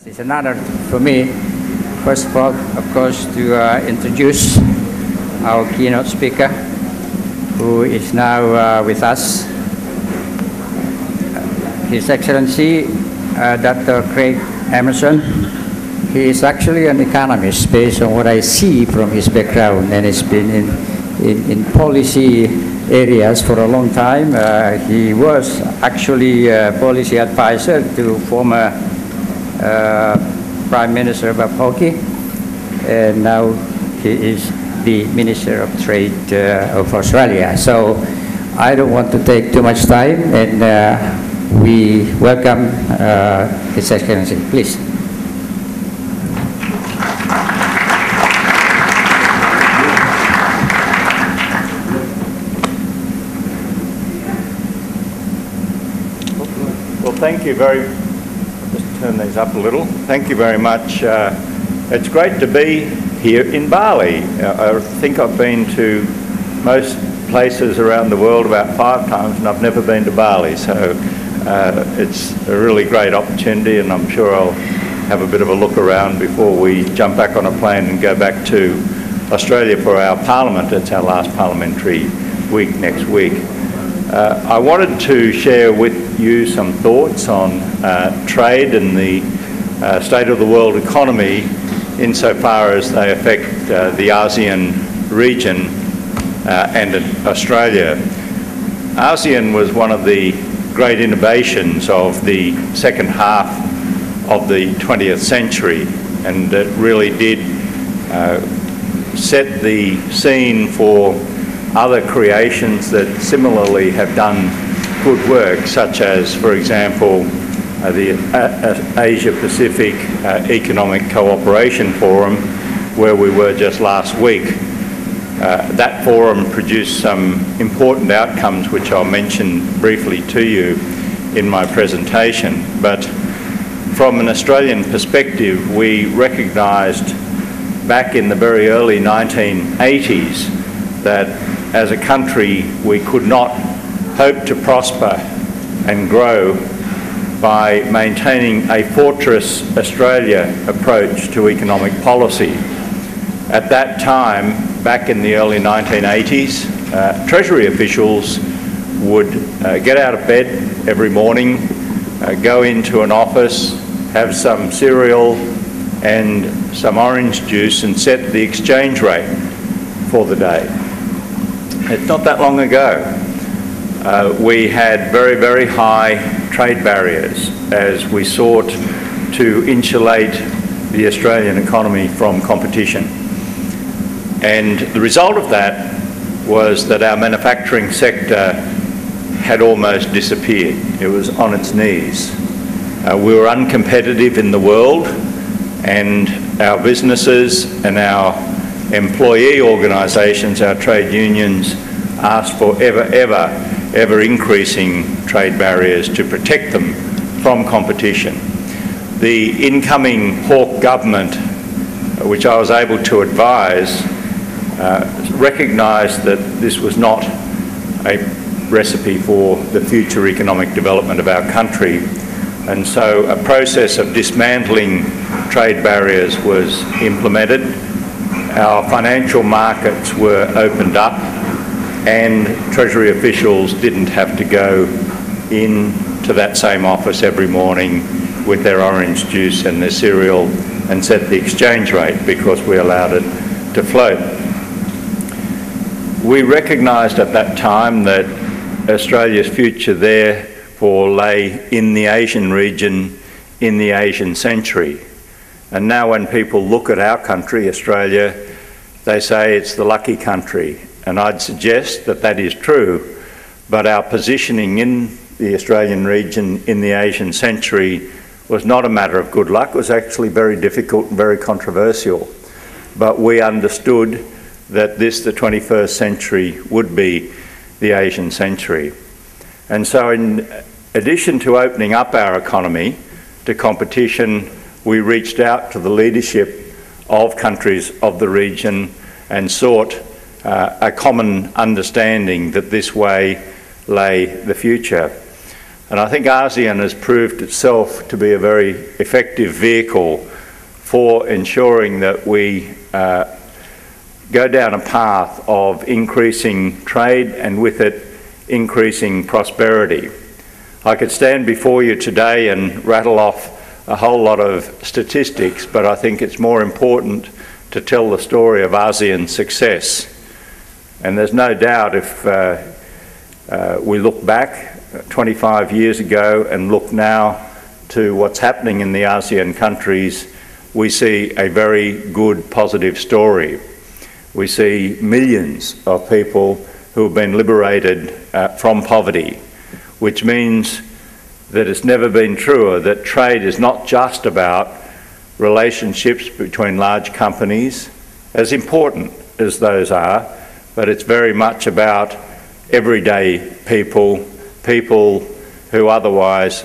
It's an honor for me, first of all, of course, to introduce our keynote speaker, who is now with us, His Excellency Dr. Craig Emerson. He is actually an economist based on what I see from his background, and has been in policy areas for a long time. He was actually a policy advisor to former Prime Minister Bob Hawke, and now he is the Minister of Trade of Australia. So I don't want to take too much time, and we welcome His Excellency. Please. Well, thank you very much. Turn these up a little. Thank you very much. It's great to be here in Bali. I think I've been to most places around the world about 5 times, and I've never been to Bali. So it's a really great opportunity, and I'm sure I'll have a bit of a look around before we jump back on a plane and go back to Australia for our Parliament. It's our last parliamentary week next week. I wanted to share with you some thoughts on trade and the state of the world economy insofar as they affect the ASEAN region and Australia. ASEAN was one of the great innovations of the second half of the 20th century, and it really did set the scene for other creations that similarly have done good work, such as, for example, the Asia-Pacific Economic Cooperation Forum, where we were just last week. That forum produced some important outcomes, which I'll mention briefly to you in my presentation. But from an Australian perspective, we recognised back in the very early 1980s that as a country we could not hope to prosper and grow by maintaining a fortress Australia approach to economic policy. At that time, back in the early 1980s, Treasury officials would get out of bed every morning, go into an office, have some cereal and some orange juice, and set the exchange rate for the day. It's not that long ago. We had very, very high trade barriers as we sought to insulate the Australian economy from competition. And the result of that was that our manufacturing sector had almost disappeared. It was on its knees. We were uncompetitive in the world, and our businesses and our employee organisations, our trade unions, asked for ever increasing trade barriers to protect them from competition. The incoming Hawke government, which I was able to advise, recognised that this was not a recipe for the future economic development of our country, and so a process of dismantling trade barriers was implemented. Our financial markets were opened up, and Treasury officials didn't have to go into that same office every morning with their orange juice and their cereal and set the exchange rate, because we allowed it to float. We recognised at that time that Australia's future therefore lay in the Asian region, in the Asian century. And now when people look at our country, Australia, they say it's the lucky country. And I'd suggest that that is true, but our positioning in the Australian region in the Asian century was not a matter of good luck. It was actually very difficult and very controversial. But we understood that this, the 21st century, would be the Asian century. And so in addition to opening up our economy to competition, we reached out to the leadership of countries of the region and sought a common understanding that this way lay the future. And I think ASEAN has proved itself to be a very effective vehicle for ensuring that we go down a path of increasing trade and with it increasing prosperity. I could stand before you today and rattle off a whole lot of statistics, but I think it's more important to tell the story of ASEAN's success. And there's no doubt if we look back 25 years ago and look now to what's happening in the ASEAN countries, we see a very good, positive story. We see millions of people who have been liberated from poverty, which means that it's never been truer that trade is not just about relationships between large companies, as important as those are, but it's very much about everyday people, people who otherwise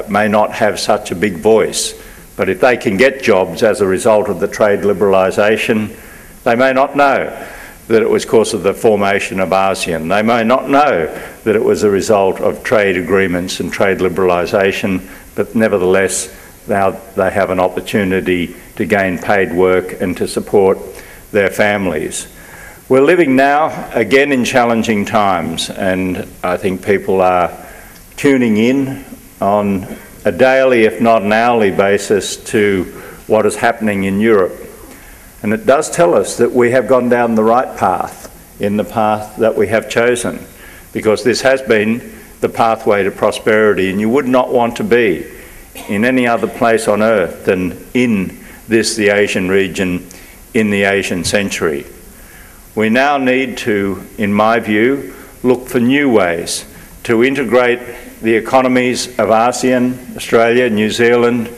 may not have such a big voice. But if they can get jobs as a result of the trade liberalisation, they may not know that it was because of the formation of ASEAN. They may not know that it was a result of trade agreements and trade liberalisation, but nevertheless now they have an opportunity to gain paid work and to support their families. We're living now again in challenging times, and I think people are tuning in on a daily, if not an hourly basis to what is happening in Europe. And it does tell us that we have gone down the right path, in the path that we have chosen, because this has been the pathway to prosperity, and you would not want to be in any other place on earth than in this, the Asian region, in the Asian century. We now need to, in my view, look for new ways to integrate the economies of ASEAN, Australia, New Zealand,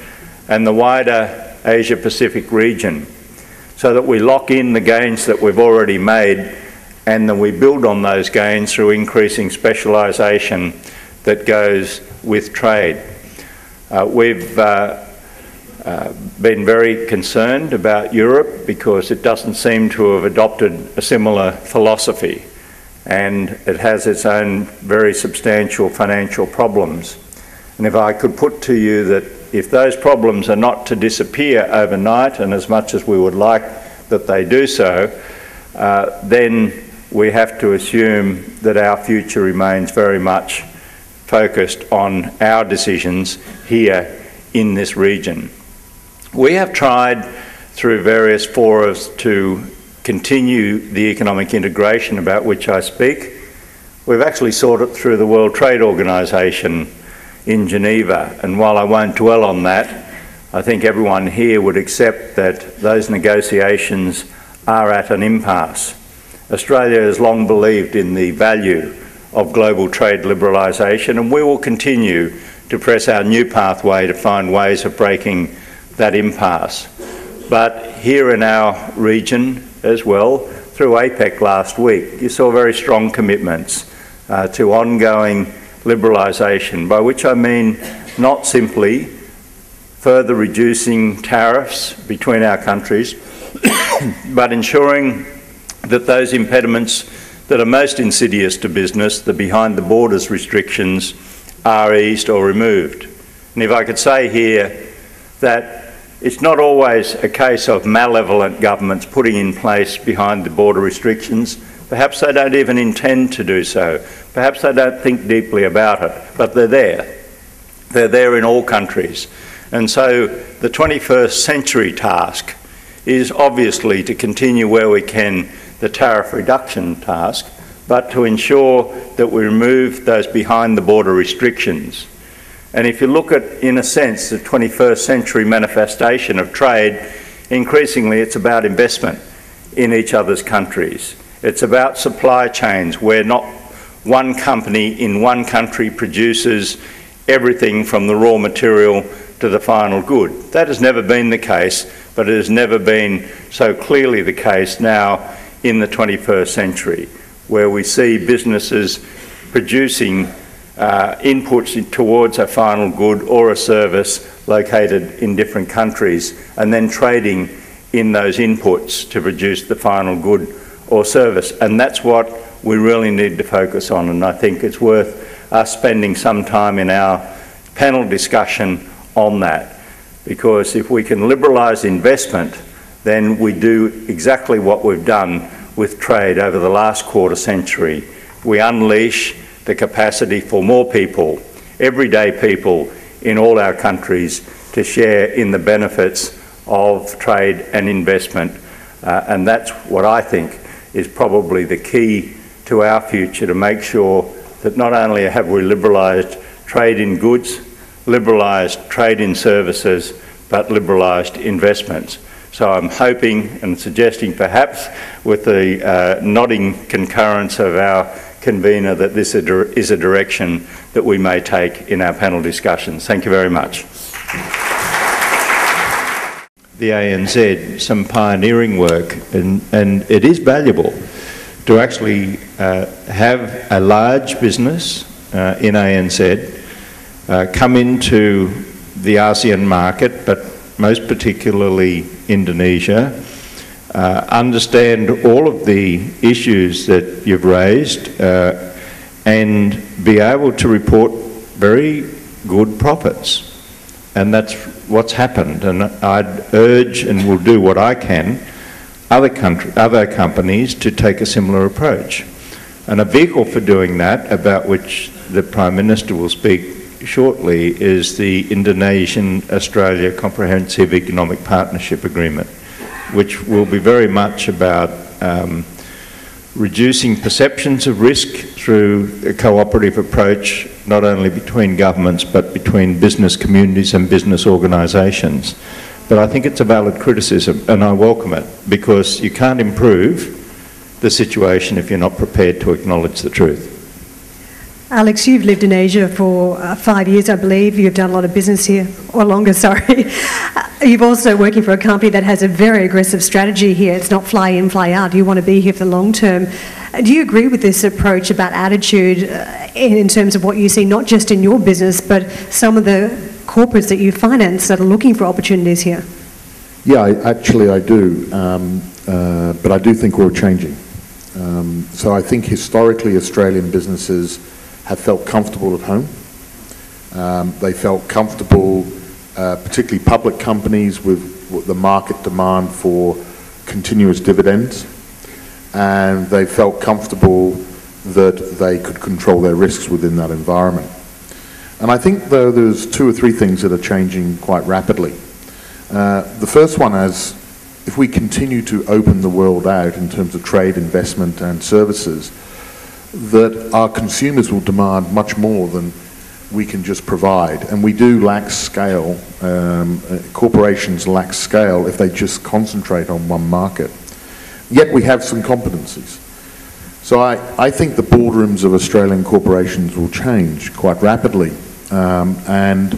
and the wider Asia-Pacific region, so that we lock in the gains that we've already made and then we build on those gains through increasing specialisation that goes with trade. We've been very concerned about Europe because it doesn't seem to have adopted a similar philosophy, and it has its own very substantial financial problems. And if I could put to you that if those problems are not to disappear overnight, and as much as we would like that they do so, then we have to assume that our future remains very much focused on our decisions here in this region. We have tried through various forums to continue the economic integration about which I speak. We've actually sought it through the World Trade Organization in Geneva, and while I won't dwell on that, I think everyone here would accept that those negotiations are at an impasse. Australia has long believed in the value of global trade liberalisation, and we will continue to press our new pathway to find ways of breaking that impasse. But here in our region as well, through APEC last week, you saw very strong commitments to ongoing liberalisation, by which I mean not simply further reducing tariffs between our countries, but ensuring that those impediments that are most insidious to business, the behind the borders restrictions, are eased or removed. And if I could say here that it's not always a case of malevolent governments putting in place behind the border restrictions. Perhaps they don't even intend to do so. Perhaps they don't think deeply about it, but they're there. They're there in all countries. And so the 21st century task is obviously to continue where we can the tariff reduction task, but to ensure that we remove those behind the border restrictions. And if you look at, in a sense, the 21st century manifestation of trade, increasingly it's about investment in each other's countries. It's about supply chains where not one company in one country produces everything from the raw material to the final good. That has never been the case, but it has never been so clearly the case now in the 21st century, where we see businesses producing inputs towards a final good or a service located in different countries, and then trading in those inputs to produce the final good or service. And that's what we really need to focus on, and I think it's worth us spending some time in our panel discussion on that, because if we can liberalise investment, then we do exactly what we've done with trade over the last quarter century. We unleash the capacity for more people, everyday people in all our countries, to share in the benefits of trade and investment. And that's what I think is probably the key to our future, to make sure that not only have we liberalised trade in goods, liberalised trade in services, but liberalised investments. So I'm hoping and suggesting, perhaps with the nodding concurrence of our convener, that this is a direction that we may take in our panel discussions. Thank you very much. The ANZ, some pioneering work, and it is valuable to actually have a large business in ANZ come into the ASEAN market, but most particularly Indonesia, understand all of the issues that you've raised and be able to report very good profits. And that's what's happened. And I'd urge, and will do what I can, other companies to take a similar approach. And a vehicle for doing that, about which the Prime Minister will speak shortly, is the Indonesian-Australia Comprehensive Economic Partnership Agreement, which will be very much about reducing perceptions of risk through a cooperative approach, not only between governments but between business communities and business organisations. But I think it's a valid criticism, and I welcome it, because you can't improve the situation if you're not prepared to acknowledge the truth. Alex, you've lived in Asia for 5 years, I believe. You've done a lot of business here, or longer, sorry. You're also working for a company that has a very aggressive strategy here. It's not fly in, fly out. You want to be here for the long term. Do you agree with this approach about attitude in terms of what you see, not just in your business, but some of the corporates that you finance that are looking for opportunities here? Yeah, actually I do. But I do think we're changing. So I think historically Australian businesses have felt comfortable at home. They felt comfortable, particularly public companies, with the market demand for continuous dividends. And they felt comfortable that they could control their risks within that environment. And I think, though, there's 2 or 3 things that are changing quite rapidly. The first one is, if we continue to open the world out in terms of trade, investment and services, that our consumers will demand much more than we can just provide. And we do lack scale. Corporations lack scale if they just concentrate on one market. Yet we have some competencies. So I think the boardrooms of Australian corporations will change quite rapidly. And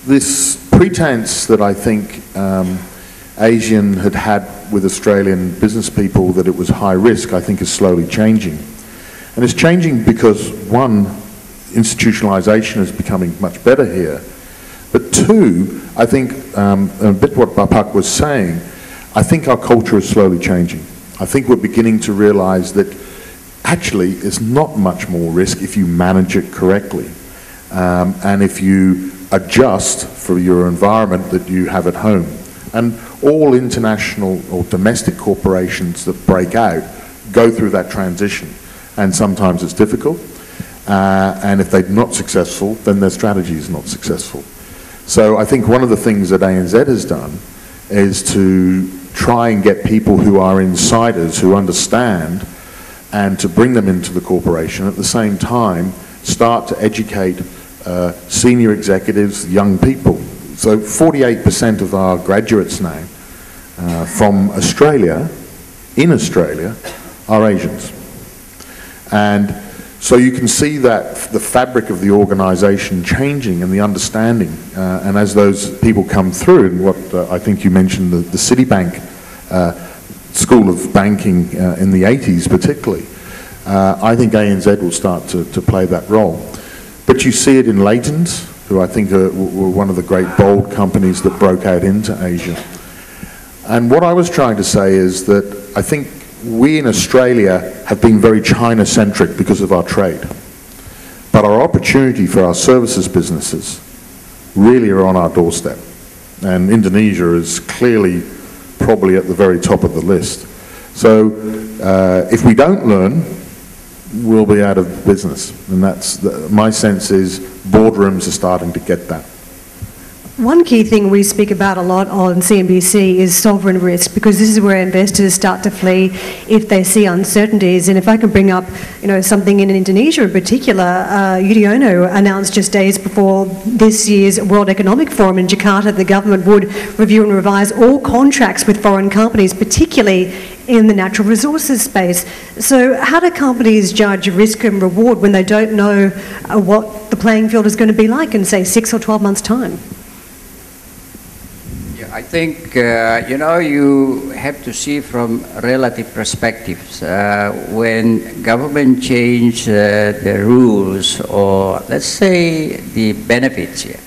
this pretense that I think ASEAN had with Australian business people, that it was high risk, I think is slowly changing. And it's changing because, one, institutionalisation is becoming much better here. But 2, I think, a bit what Bapak was saying, I think our culture is slowly changing. I think we're beginning to realise that actually it's not much more risk if you manage it correctly. And if you adjust for your environment that you have at home. And all international or domestic corporations that break out go through that transition. And sometimes it's difficult. And if they're not successful, then their strategy is not successful. So I think one of the things that ANZ has done is to try and get people who are insiders, who understand, and to bring them into the corporation. At the same time, start to educate senior executives, young people. So 48% of our graduates now from Australia, in Australia, are Asians. And so you can see that the fabric of the organisation changing and the understanding. And as those people come through, and what I think you mentioned, the Citibank School of Banking in the 80s particularly, I think ANZ will start to play that role. But you see it in Leighton's, who I think were one of the great bold companies that broke out into Asia. And what I was trying to say is that I think we in Australia have been very China-centric because of our trade. But our opportunity for our services businesses really are on our doorstep. And Indonesia is clearly probably at the very top of the list. So if we don't learn, we'll be out of business. And that's my sense is boardrooms are starting to get that. One key thing we speak about a lot on CNBC is sovereign risk, because this is where investors start to flee if they see uncertainties. And if I can bring up, something in Indonesia in particular, Yudhoyono announced just days before this year's World Economic Forum in Jakarta, the government would review and revise all contracts with foreign companies, particularly in the natural resources space. So how do companies judge risk and reward when they don't know what the playing field is going to be like in, say, 6 or 12 months' time? I think, you have to see from relative perspectives. When government change the rules, or let's say the benefits here,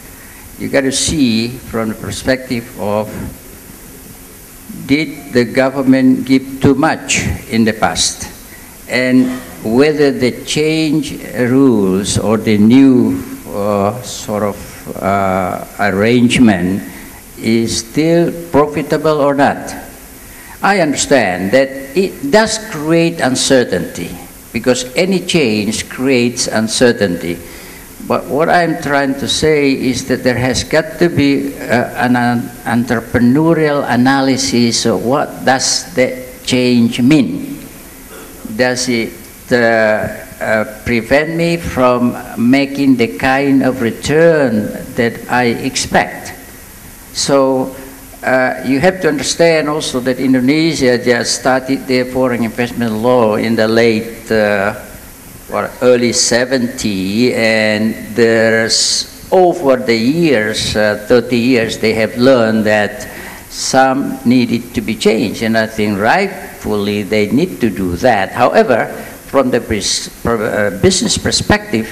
you got to see from the perspective of, did the government give too much in the past? And whether the change rules or the new arrangement is still profitable or not. I understand that it does create uncertainty, because any change creates uncertainty. But what I'm trying to say is that there has got to be an entrepreneurial analysis of what does the change mean. Does it prevent me from making the kind of return that I expect? So you have to understand also that Indonesia just started their foreign investment law in the late, early 70s, and there's over the years, 30 years, they have learned that some needed to be changed, and I think rightfully they need to do that. However, from the business perspective,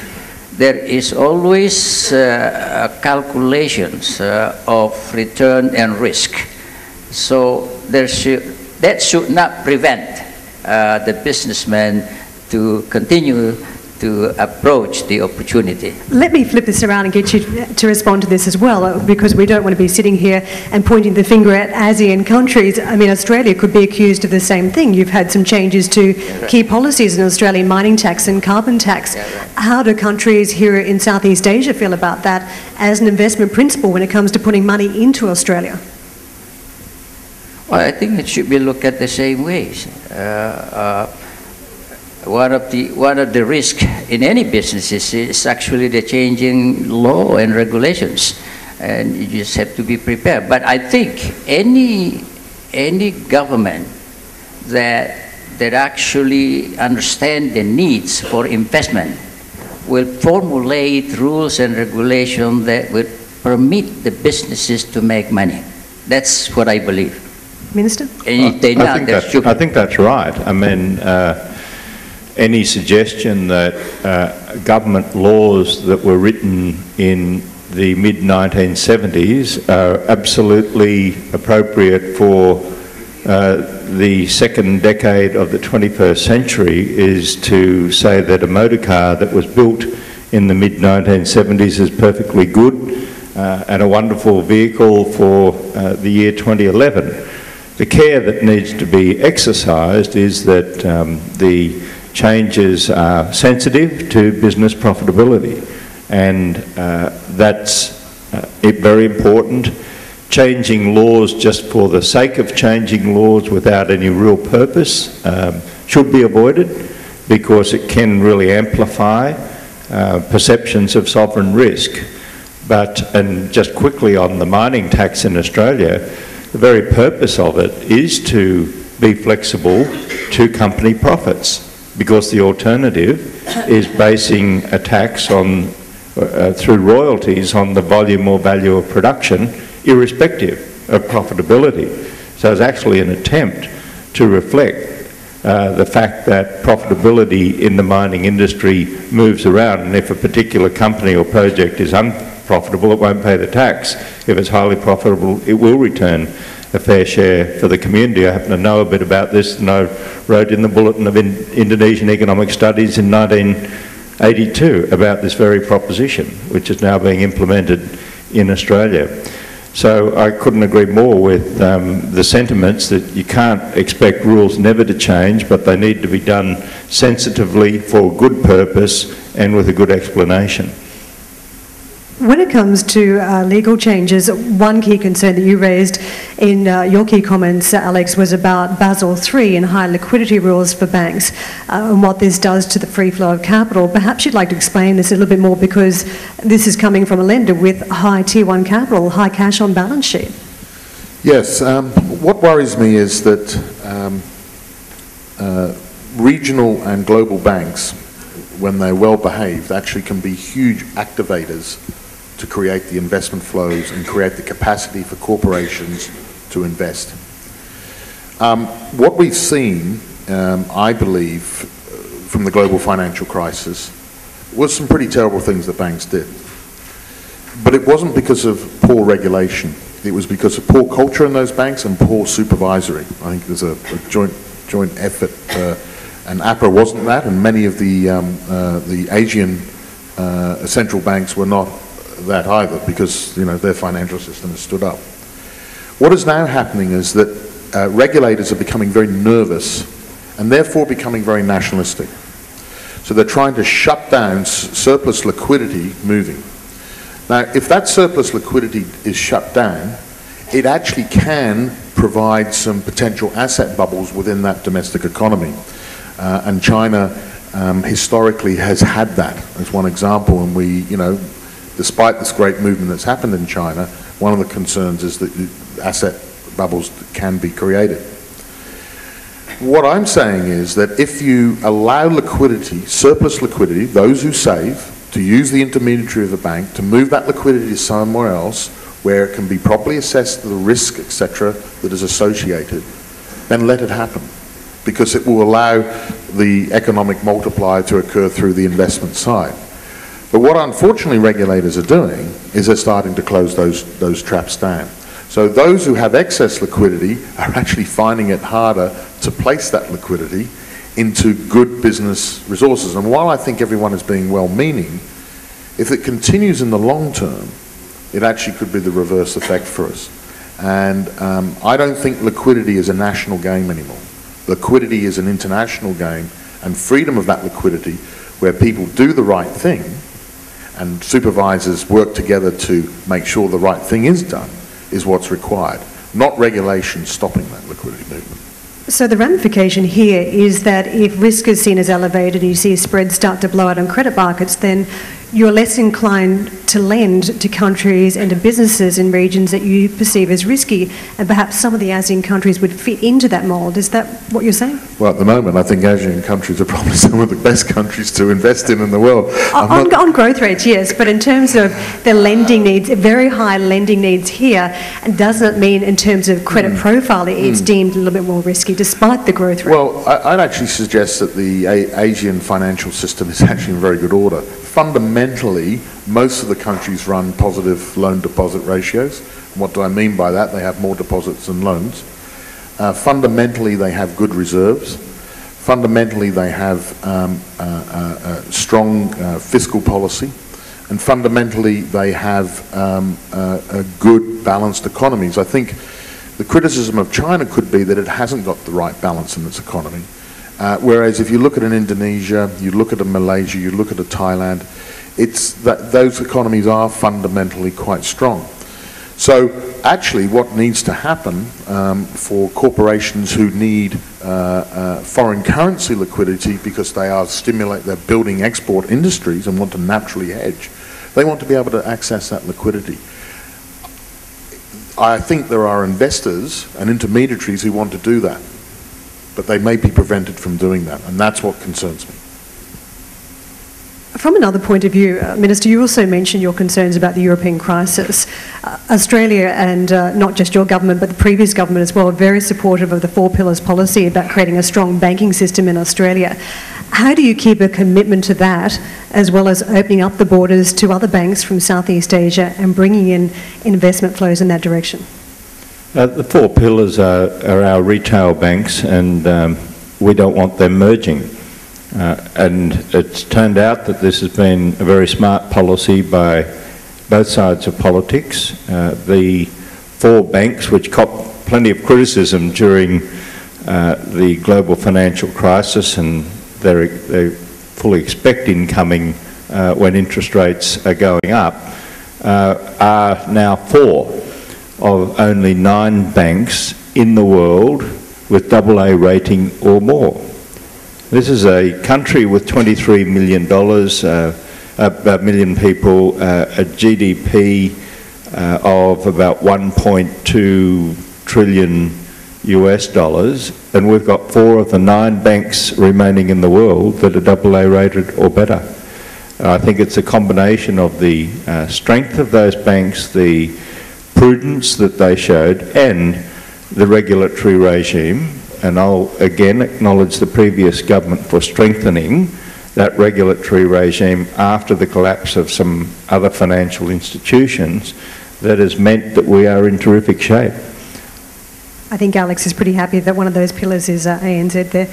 there is always calculations of return and risk. So that should not prevent the businessman to continue to approach the opportunity. Let me flip this around and get you to respond to this as well, because we don't want to be sitting here and pointing the finger at ASEAN countries. I mean, Australia could be accused of the same thing. You've had some changes to key policies in Australian mining tax and carbon tax. How do countries here in Southeast Asia feel about that as an investment principle when it comes to putting money into Australia? Well, I think it should be looked at the same ways. One of the risks in any business is actually the changing law and regulations, and you just have to be prepared. But I think any government that actually understand the needs for investment will formulate rules and regulations that will permit the businesses to make money. That's what I believe. Minister? And if they not, I think that's right. I mean, any suggestion that government laws that were written in the mid-1970s are absolutely appropriate for the second decade of the 21st century is to say that a motor car that was built in the mid-1970s is perfectly good and a wonderful vehicle for the year 2011. The care that needs to be exercised is that the changes are sensitive to business profitability, and that's very important. Changing laws just for the sake of changing laws without any real purpose should be avoided, because it can really amplify perceptions of sovereign risk. And just quickly on the mining tax in Australia, the very purpose of it is to be flexible to company profits, because the alternative is basing a tax on, through royalties on the volume or value of production, irrespective of profitability. So it's actually an attempt to reflect the fact that profitability in the mining industry moves around, and if a particular company or project is unprofitable, it won't pay the tax. If it's highly profitable, it will return a fair share for the community. I happen to know a bit about this, and I wrote in the Bulletin of Indonesian Economic Studies in 19 1982 about this very proposition, which is now being implemented in Australia. So I couldn't agree more with the sentiments that you can't expect rules never to change, but they need to be done sensitively for good purpose and with a good explanation. When it comes to legal changes, one key concern that you raised in your key comments, Alex, was about Basel III and high liquidity rules for banks and what this does to the free flow of capital. Perhaps you'd like to explain this a little bit more, because this is coming from a lender with high Tier 1 capital, high cash on balance sheet. Yes, what worries me is that regional and global banks, when they're well behaved, actually can be huge activators to create the investment flows and create the capacity for corporations to invest. What we've seen, I believe, from the global financial crisis was some pretty terrible things that banks did. But it wasn't because of poor regulation. It was because of poor culture in those banks and poor supervisory. I think there's a joint effort, and APRA wasn't that, and many of the Asian central banks were not that either, because their financial system has stood up. What is now happening is that regulators are becoming very nervous and therefore becoming very nationalistic. So they're trying to shut down surplus liquidity moving. Now, if that surplus liquidity is shut down, it actually can provide some potential asset bubbles within that domestic economy. And China historically has had that as one example, and we, despite this great movement that's happened in China, one of the concerns is that asset bubbles can be created. What I'm saying is that if you allow liquidity, surplus liquidity, those who save, to use the intermediary of a bank to move that liquidity somewhere else where it can be properly assessed, the risk, etc., that is associated, then let it happen, because it will allow the economic multiplier to occur through the investment side. But what unfortunately regulators are doing is they're starting to close those traps down. So those who have excess liquidity are actually finding it harder to place that liquidity into good business resources. And while I think everyone is being well-meaning, if it continues in the long term, it actually could be the reverse effect for us. And I don't think liquidity is a national game anymore. Liquidity is an international game, and freedom of that liquidity, where people do the right thing and supervisors work together to make sure the right thing is done, is what's required, not regulation stopping that liquidity movement. So the ramification here is that if risk is seen as elevated and you see spreads start to blow out on credit markets, then you're less inclined to lend to countries and to businesses in regions that you perceive as risky, and perhaps some of the ASEAN countries would fit into that mould. Is that what you're saying? Well, at the moment, I think ASEAN countries are probably some of the best countries to invest in the world. On growth rates, yes, but in terms of the lending needs, very high lending needs here, and doesn't it mean in terms of credit profile it's deemed a little bit more risky despite the growth rate? Well, I'd actually suggest that the Asian financial system is actually in very good order. Fundamentally, most of the countries run positive loan-deposit ratios. What do I mean by that? They have more deposits than loans. Fundamentally, they have good reserves. Fundamentally, they have strong fiscal policy. And fundamentally, they have good, balanced economies. I think the criticism of China could be that it hasn't got the right balance in its economy. Whereas if you look at an Indonesia, you look at a Malaysia, you look at a Thailand, it's that those economies are fundamentally quite strong. So actually what needs to happen for corporations who need foreign currency liquidity because they're building export industries and want to naturally hedge, they want to be able to access that liquidity. I think there are investors and intermediaries who want to do that, but they may be prevented from doing that, and that's what concerns me. From another point of view, Minister, you also mentioned your concerns about the European crisis. Australia, and not just your government, but the previous government as well, are very supportive of the Four Pillars policy about creating a strong banking system in Australia. How do you keep a commitment to that, as well as opening up the borders to other banks from Southeast Asia and bringing in investment flows in that direction? The Four Pillars are our retail banks, and we don't want them merging. And it's turned out that this has been a very smart policy by both sides of politics. The 4 banks, which copped plenty of criticism during the global financial crisis, and they're fully expecting coming when interest rates are going up, are now 4 of only 9 banks in the world with AA rating or more. This is a country with $23 million, million people, a GDP of about 1.2 trillion US dollars, and we've got 4 of the 9 banks remaining in the world that are AA rated or better. I think it's a combination of the strength of those banks, the prudence that they showed, and the regulatory regime. And I'll again acknowledge the previous government for strengthening that regulatory regime after the collapse of some other financial institutions that has meant that we are in terrific shape. I think Alex is pretty happy that one of those pillars is ANZ there.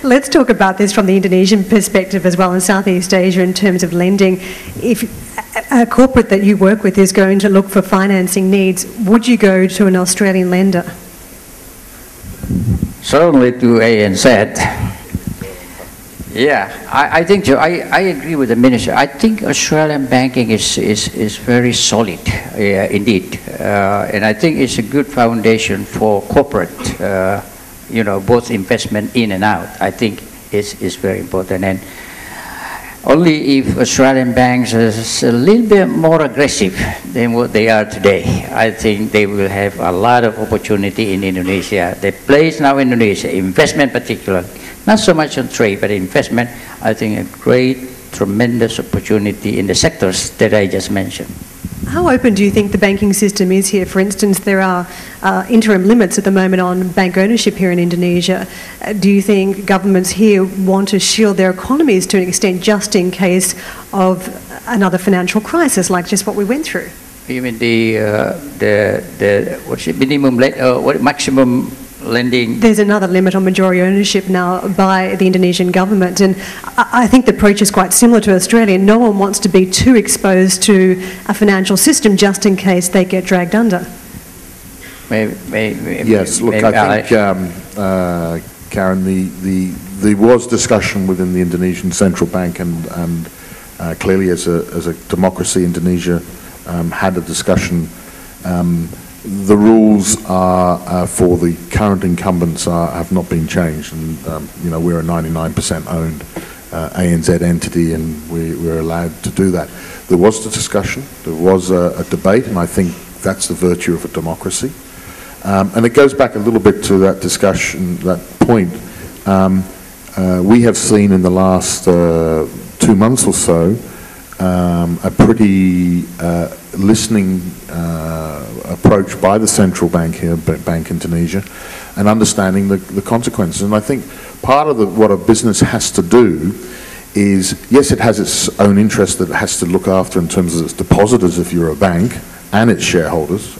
Let's talk about this from the Indonesian perspective as well in Southeast Asia in terms of lending. If a corporate that you work with is going to look for financing needs, would you go to an Australian lender? Certainly to ANZ. Yeah, I think so. I agree with the Minister. I think Australian banking is very solid, indeed. And I think it's a good foundation for corporate, both investment in and out. I think is very important. And only if Australian banks are a little bit more aggressive than what they are today, I think they will have a lot of opportunity in Indonesia. The place now in Indonesia, investment particularly, not so much on trade, but investment, I think a great, tremendous opportunity in the sectors that I just mentioned. How open do you think the banking system is here? For instance, there are interim limits at the moment on bank ownership here in Indonesia. Do you think governments here want to shield their economies to an extent just in case of another financial crisis like just what we went through? You mean what's it, maximum lending? There's another limit on majority ownership now by the Indonesian government, and I think the approach is quite similar to Australia. No one wants to be too exposed to a financial system just in case they get dragged under. Yes, look, I think, Karen, there was discussion within the Indonesian Central Bank, and clearly as a democracy, Indonesia had a discussion. The rules are for the current incumbents have not been changed, and we're a 99% owned ANZ entity, and we're allowed to do that. There was the discussion, there was a debate, and I think that's the virtue of a democracy. And it goes back a little bit to that discussion, that point. We have seen in the last 2 months or so a pretty listening approach by the central bank here, Bank Indonesia, and understanding the consequences. And I think part of what a business has to do is, yes, it has its own interest that it has to look after in terms of its depositors if you're a bank, and its shareholders,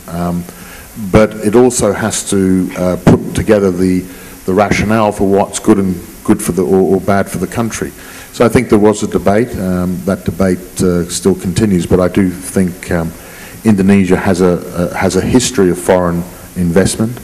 but it also has to put together the rationale for what's good for the or bad for the country. So I think there was a debate. That debate still continues, but I do think Indonesia has a history of foreign investment.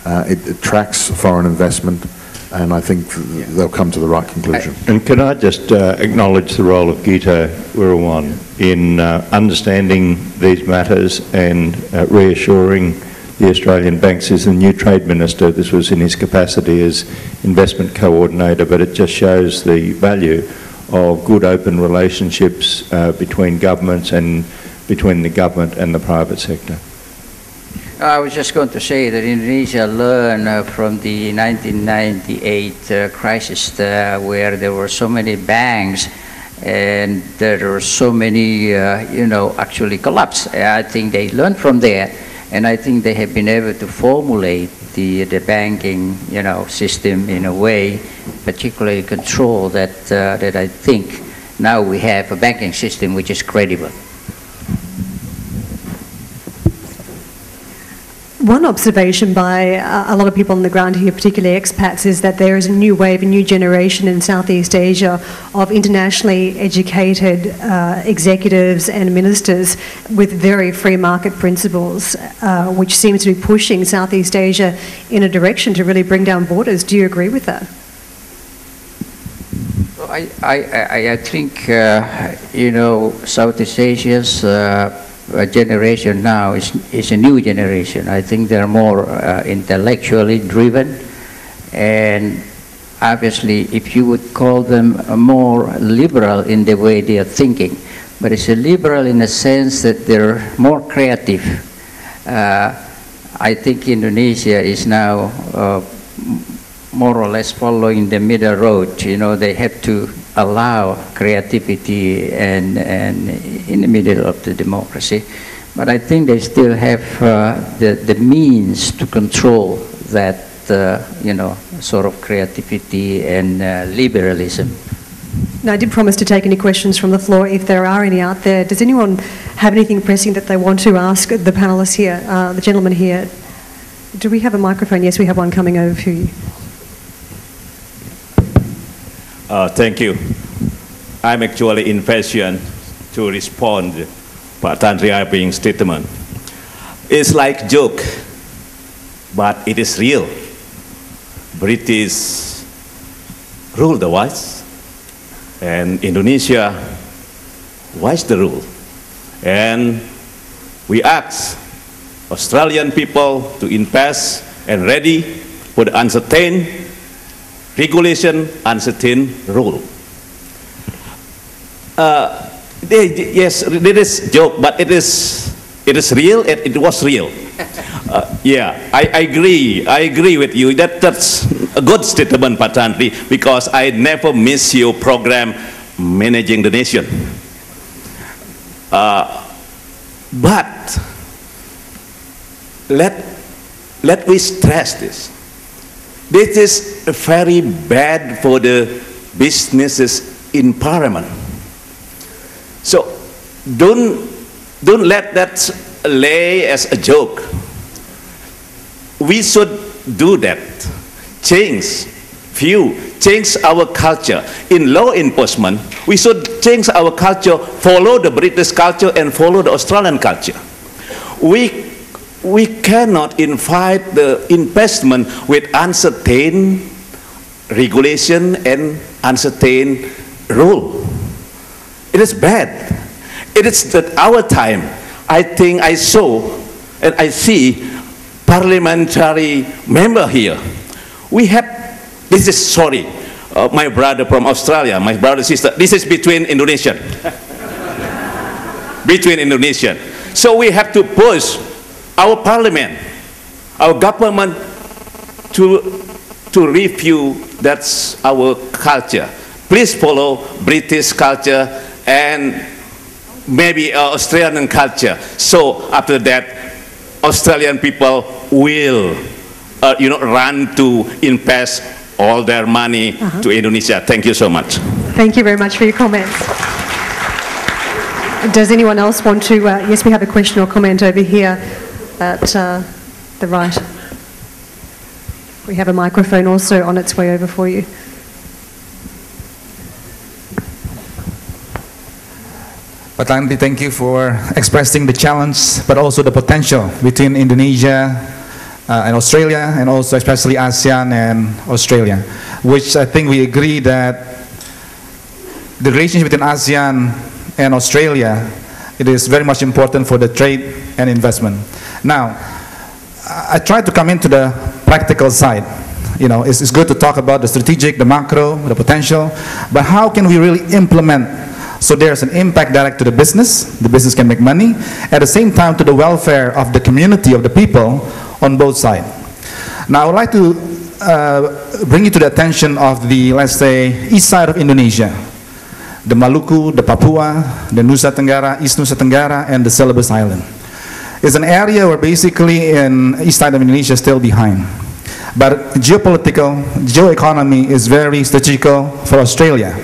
It attracts foreign investment, and I think they'll come to the right conclusion. And can I just acknowledge the role of Gita Wirawan in understanding these matters and reassuring the Australian banks. As the new Trade Minister, this was in his capacity as investment coordinator, but it just shows the value of good open relationships between governments and between the government and the private sector. I was just going to say that Indonesia learned from the 1998 crisis where there were so many banks and there were so many, actually collapsed. I think they learned from there, and I think they have been able to formulate the banking, system in a way, particularly control that I think now we have a banking system which is credible. One observation by a lot of people on the ground here, particularly expats, is that there is a new wave, a new generation in Southeast Asia of internationally educated executives and ministers with very free market principles, which seems to be pushing Southeast Asia in a direction to really bring down borders. Do you agree with that? I think, you know, Southeast Asia's generation now is a new generation. I think they're more intellectually driven, and obviously if you would call them more liberal in the way they are thinking, but it's a liberal in the sense that they're more creative. I think Indonesia is now more or less following the middle road. You know, they have to allow creativity and in the middle of the democracy. But I think they still have the means to control that, you know, sort of creativity and liberalism. Now, I did promise to take any questions from the floor if there are any out there. Does anyone have anything pressing that they want to ask the panellists here, the gentleman here? Do we have a microphone? Yes, we have one coming over to you. Thank you. I'm actually impatient to respond to Pak Tan Sri Aping's statement. It's like joke, but it is real. British rule the world, and Indonesia vice the rule. And we ask Australian people to invest and ready for the uncertain regulation, uncertain rule. Yes, it is joke, but it is real. It was real. Yeah, I agree with you. That's a good statement, Pak Tan Sri, because I never miss your program, Managing the Nation. But let me stress this. This is very bad for the businesses in Parliament. So don't let that lay as a joke. We should do that. Change our culture. In law enforcement, we should change our culture, follow the British culture and follow the Australian culture. We cannot invite the investment with uncertain regulation and uncertain rule. It is bad. It is that our time. I think I saw and I see parliamentary member here. We have, this is, sorry, my brother from Australia, my brother sister, this is between Indonesian. Between Indonesian. So we have to push our parliament, our government to review that's our culture. Please follow British culture and maybe Australian culture. So after that, Australian people will, you know, run to invest all their money to Indonesia. Thank you so much. Thank you very much for your comments. Does anyone else want to? Yes, we have a question or comment over here at the right. We have a microphone also on its way over for you. Pak Tan Sri, thank you for expressing the challenge, but also the potential between Indonesia and Australia, and also especially ASEAN and Australia, which I think we agree that the relationship between ASEAN and Australia, it is very much important for the trade and investment. Now, I try to come into the practical side. You know, it's good to talk about the strategic, the macro, the potential, but how can we really implement so there's an impact direct to the business can make money, at the same time to the welfare of the community, of the people on both sides. Now I would like to bring you to the attention of the, let's say, east side of Indonesia, the Maluku, the Papua, the Nusa Tenggara, East Nusa Tenggara, and the Celebes Island. It's an area where basically in east side of Indonesia is still behind. But geopolitical, geoeconomy is very strategical for Australia,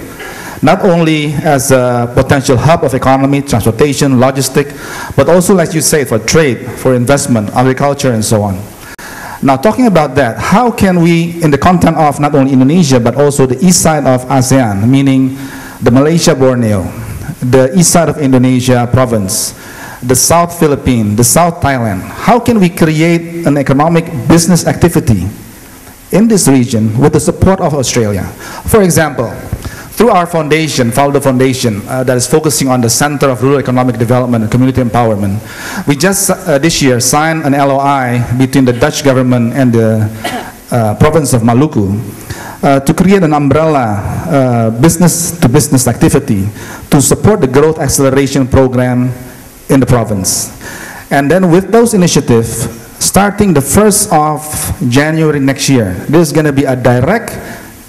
not only as a potential hub of economy, transportation, logistics, but also, like you say, for trade, for investment, agriculture, and so on. Now, talking about that, how can we, in the content of not only Indonesia, but also the east side of ASEAN, meaning the Malaysia, Borneo, the east side of Indonesia province, the South Philippines, the South Thailand, how can we create an economic business activity in this region with the support of Australia? For example, through our foundation, Faldo Foundation, that is focusing on the Center of Rural Economic Development and Community Empowerment, we just this year signed an LOI between the Dutch government and the province of Maluku to create an umbrella business-to-business activity to support the growth acceleration program in the province. And then with those initiatives, starting the 1st of January next year, there's going to be a direct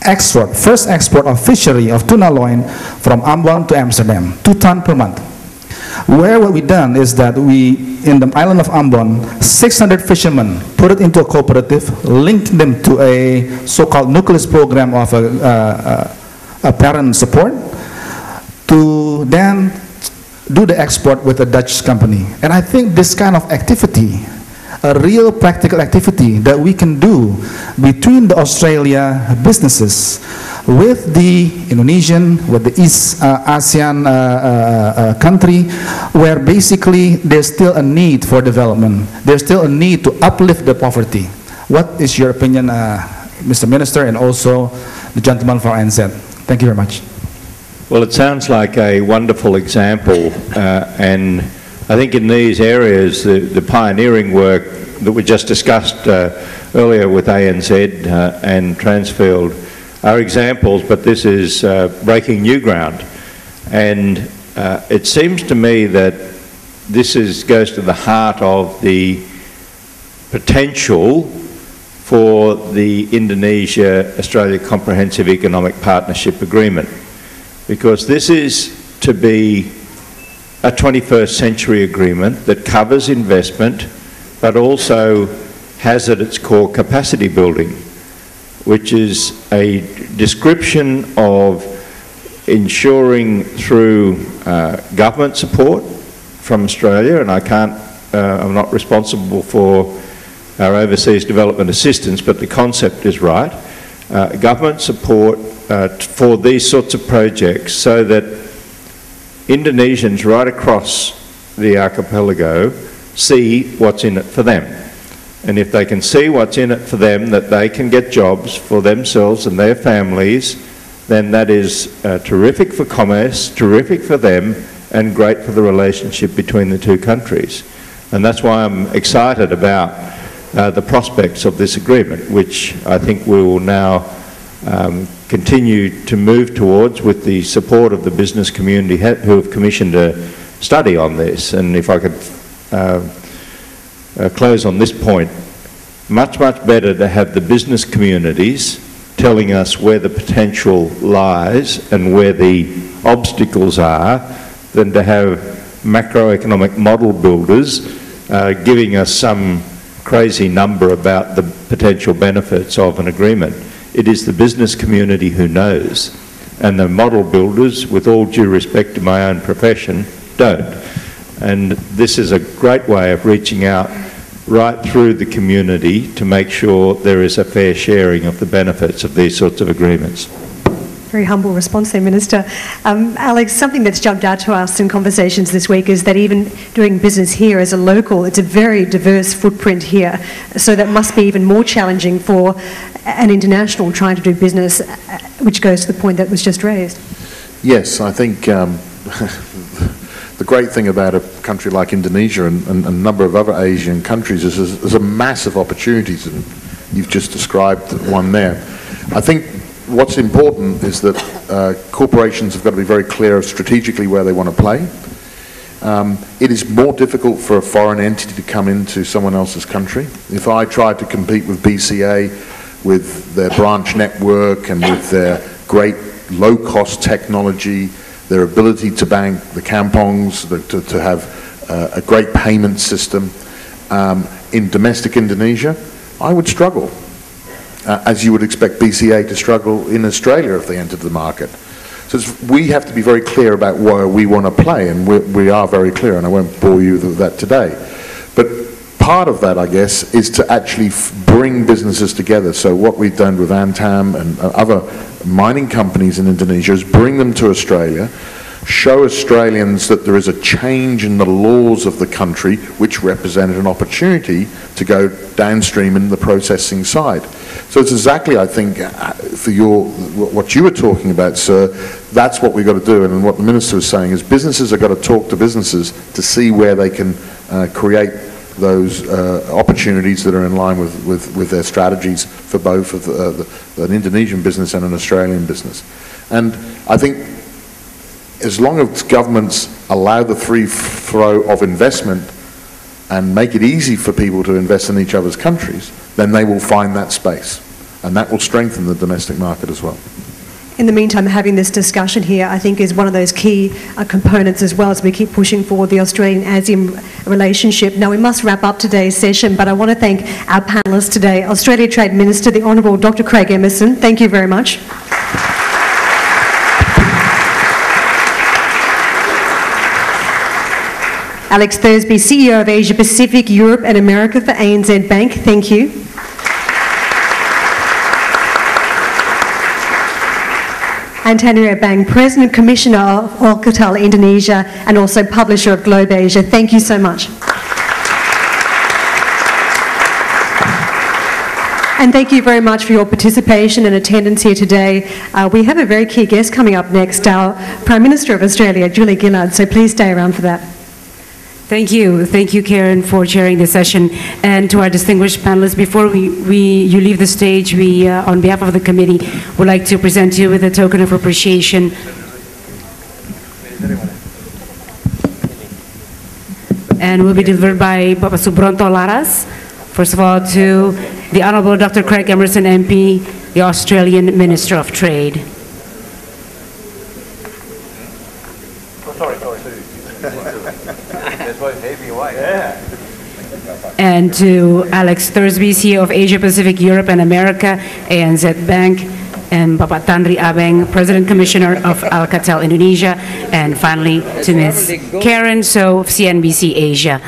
first export of fishery of tuna loin from Ambon to Amsterdam, 2 tons per month. Where what we've done is that we, in the island of Ambon, 600 fishermen put it into a cooperative, linked them to a so-called nucleus program of a parent support, to then do the export with a Dutch company. And I think this kind of activity, a real practical activity that we can do between the Australia businesses with the Indonesian, with the East ASEAN country, where basically there's still a need for development. There's still a need to uplift the poverty. What is your opinion, Mr. Minister, and also the gentleman for ANZ? Thank you very much. Well, it sounds like a wonderful example, and I think in these areas, the pioneering work that we just discussed earlier with ANZ and Transfield are examples, but this is breaking new ground. And it seems to me that this goes to the heart of the potential for the Indonesia-Australia Comprehensive Economic Partnership Agreement, because this is to be a 21st century agreement that covers investment, but also has at its core capacity building, which is a description of ensuring through government support from Australia, and I'm not responsible for our overseas development assistance, but the concept is right, government support for these sorts of projects so that Indonesians right across the archipelago see what's in it for them. And if they can see what's in it for them, that they can get jobs for themselves and their families, then that is terrific for commerce, terrific for them, and great for the relationship between the two countries. And that's why I'm excited about the prospects of this agreement, which I think we will now continue to move towards with the support of the business community who have commissioned a study on this. And if I could close on this point, much better to have the business communities telling us where the potential lies and where the obstacles are than to have macroeconomic model builders giving us some crazy number about the potential benefits of an agreement. It is the business community who knows, and the model builders, with all due respect to my own profession, don't. And this is a great way of reaching out right through the community to make sure there is a fair sharing of the benefits of these sorts of agreements. Very humble response there, Minister. Alex, something that's jumped out to us in conversations this week is that even doing business here as a local, it's a very diverse footprint here. So that must be even more challenging for an international trying to do business, which goes to the point that was just raised. Yes, I think the great thing about a country like Indonesia and a number of other Asian countries is there's a massive opportunities, and you've just described one there. I think what's important is that corporations have got to be very clear of strategically where they want to play. It is more difficult for a foreign entity to come into someone else's country. If I tried to compete with BCA with their branch network and with their great low-cost technology, their ability to bank the kampongs, to have a great payment system in domestic Indonesia, I would struggle. As you would expect BCA to struggle in Australia if they entered the market. So we have to be very clear about where we want to play, and we are very clear, and I won't bore you with that today. But part of that, I guess, is to actually bring businesses together. So what we've done with Antam and other mining companies in Indonesia is bring them to Australia, show Australians that there is a change in the laws of the country, which represented an opportunity to go downstream in the processing side. So it's exactly, I think, for what you were talking about, sir, that's what we've got to do. And what the Minister was saying is businesses have got to talk to businesses to see where they can create those opportunities that are in line with their strategies for both an Indonesian business and an Australian business. And I think as long as governments allow the free flow of investment and make it easy for people to invest in each other's countries, then they will find that space. And that will strengthen the domestic market as well. In the meantime, having this discussion here, I think, is one of those key components as well as we keep pushing forward the Australian-ASEAN relationship. Now, we must wrap up today's session, but I want to thank our panellists today. Australia Trade Minister, the Honourable Dr. Craig Emerson, thank you very much. Alex Thursby, CEO of Asia Pacific, Europe and America for ANZ Bank, thank you. Antonio Bang, President Commissioner of Alcatel Indonesia and also publisher of Globe Asia, thank you so much. And thank you very much for your participation and attendance here today. We have a very key guest coming up next, our Prime Minister of Australia, Julie Gillard, so please stay around for that. Thank you, Karen, for chairing the session. And to our distinguished panelists, before you leave the stage, we, on behalf of the committee, would like to present you with a token of appreciation. And will be delivered by Bapak Subronto Laras. First of all, to the Honourable Dr. Craig Emerson MP, the Australian Minister of Trade. And to Alex Thursby, CEO of Asia Pacific, Europe and America, ANZ Bank, and Bapak Tanri Abeng, President Commissioner of Alcatel Indonesia, and finally to Ms. Karen So of CNBC Asia.